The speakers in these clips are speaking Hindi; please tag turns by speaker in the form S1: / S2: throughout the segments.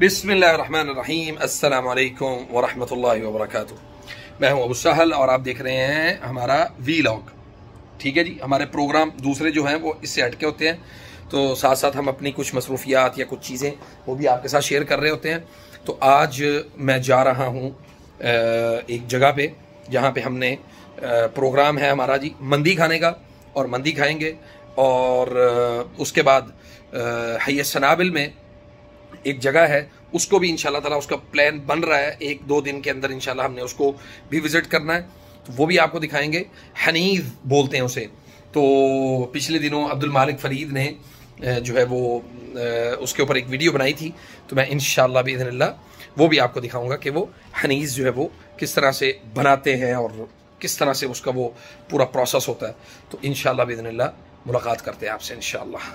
S1: बिस्मिल्लाहिर्रहमानिर्रहीम अस्सलाम वालेकुम वरहमतुल्लाहि वबरकातुहू। मैं हूं अबू सहल और आप देख रहे हैं हमारा वीलॉग। ठीक है जी, हमारे प्रोग्राम दूसरे जो हैं वो इससे हटके होते हैं, तो साथ साथ हम अपनी कुछ मसरूफियात या कुछ चीज़ें वो भी आपके साथ शेयर कर रहे होते हैं। तो आज मैं जा रहा हूँ एक जगह पे जहाँ पे हमने प्रोग्राम है हमारा जी मंदी खाने का, और मंदी खाएंगे। और उसके बाद हय सनाबिल में एक जगह है, उसको भी इंशाल्लाह ताला उसका प्लान बन रहा है, 1-2 दिन के अंदर इंशाल्लाह हमने उसको भी विज़िट करना है, तो वो भी आपको दिखाएंगे। हनीज़ बोलते हैं उसे। तो पिछले दिनों अब्दुल मालिक फरीद ने जो है वो उसके ऊपर एक वीडियो बनाई थी, तो मैं इंशाल्लाह बिइज़्निल्लाह वो भी आपको दिखाऊंगा कि वो हनीज़ जो है वो किस तरह से बनाते हैं और किस तरह से उसका वो पूरा प्रोसेस होता है। तो इंशाल्लाह बिइज़्निल्लाह मुलाकात करते हैं आपसे इंशाल्लाह।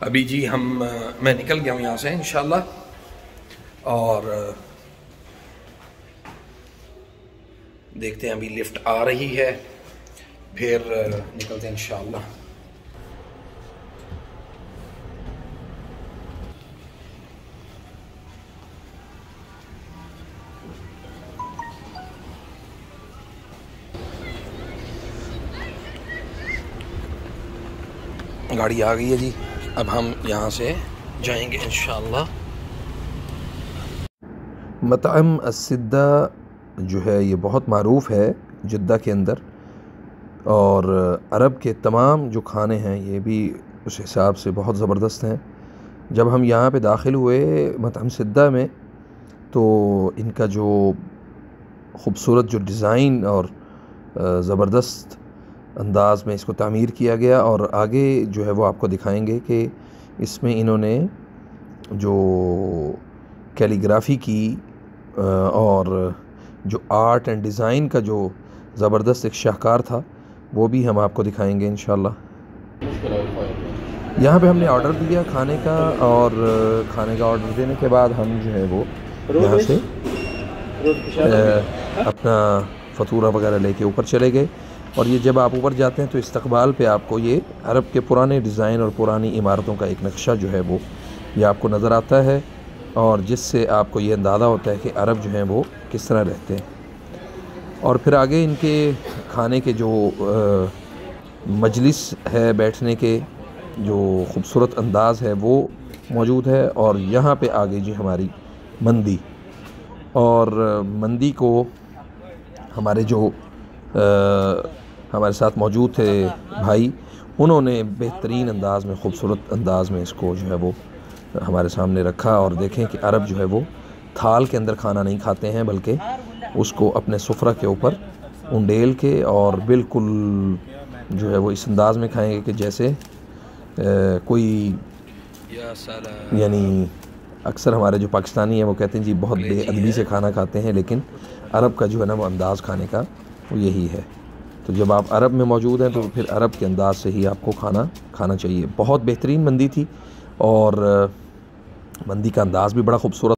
S1: अभी जी मैं निकल गया हूँ यहाँ से इंशाल्लाह, और देखते हैं अभी लिफ्ट आ रही है, फिर निकलते हैं इंशाल्लाह। गाड़ी आ गई है जी, अब हम यहाँ से जाएंगे इंशाल्लाह।
S2: मतअम अस्सिद्दा जो है ये बहुत मारूफ़ है जिद्दा के अंदर, और अरब के तमाम जो खाने हैं ये भी उस हिसाब से बहुत ज़बरदस्त हैं। जब हम यहाँ पे दाखिल हुए मतअम सिद्दा में, तो इनका जो ख़ूबसूरत जो डिज़ाइन और ज़बरदस्त अंदाज़ में इसको तामीर किया गया, और आगे जो है वो आपको दिखाएंगे कि इसमें इन्होंने जो कैलीग्राफी की और जो आर्ट एंड डिज़ाइन का जो ज़बरदस्त एक शाहकार था, वो भी हम आपको दिखाएंगे इंशाल्लाह। यहाँ पे हमने ऑर्डर दिया खाने का, और खाने का ऑर्डर देने के बाद हम जो है वो यहाँ से अपना फतूरा वगैरह लेके ऊपर चले गए। और ये जब आप ऊपर जाते हैं तो इस्तकबाल पे आपको ये अरब के पुराने डिज़ाइन और पुरानी इमारतों का एक नक्शा जो है वो ये आपको नज़र आता है, और जिससे आपको ये अंदाज़ा होता है कि अरब जो हैं वो किस तरह रहते हैं। और फिर आगे इनके खाने के जो मजलिस है, बैठने के जो ख़ूबसूरत अंदाज़ है वो मौजूद है। और यहाँ पे आगे जी हमारी मंदी, और मंदी को हमारे जो हमारे साथ मौजूद थे भाई, उन्होंने बेहतरीन अंदाज़ में, ख़ूबसूरत अंदाज़ में इसको जो है वो हमारे सामने रखा। और देखें कि अरब जो है वो थाल के अंदर खाना नहीं खाते हैं, बल्कि उसको अपने सुफ्रा के ऊपर उंडेल के और बिल्कुल जो है वो इस अंदाज़ में खाएंगे कि जैसे कोई, यानी अक्सर हमारे जो पाकिस्तानी हैं वो कहते हैं जी बहुत बेअदबी से खाना खाते हैं, लेकिन अरब का जो है ना वो अंदाज़ खाने का वो यही है। तो जब आप अरब में मौजूद हैं तो फिर अरब के अंदाज़ से ही आपको खाना खाना चाहिए। बहुत बेहतरीन मंदी थी, और मंदी का अंदाज़ भी बड़ा ख़ूबसूरत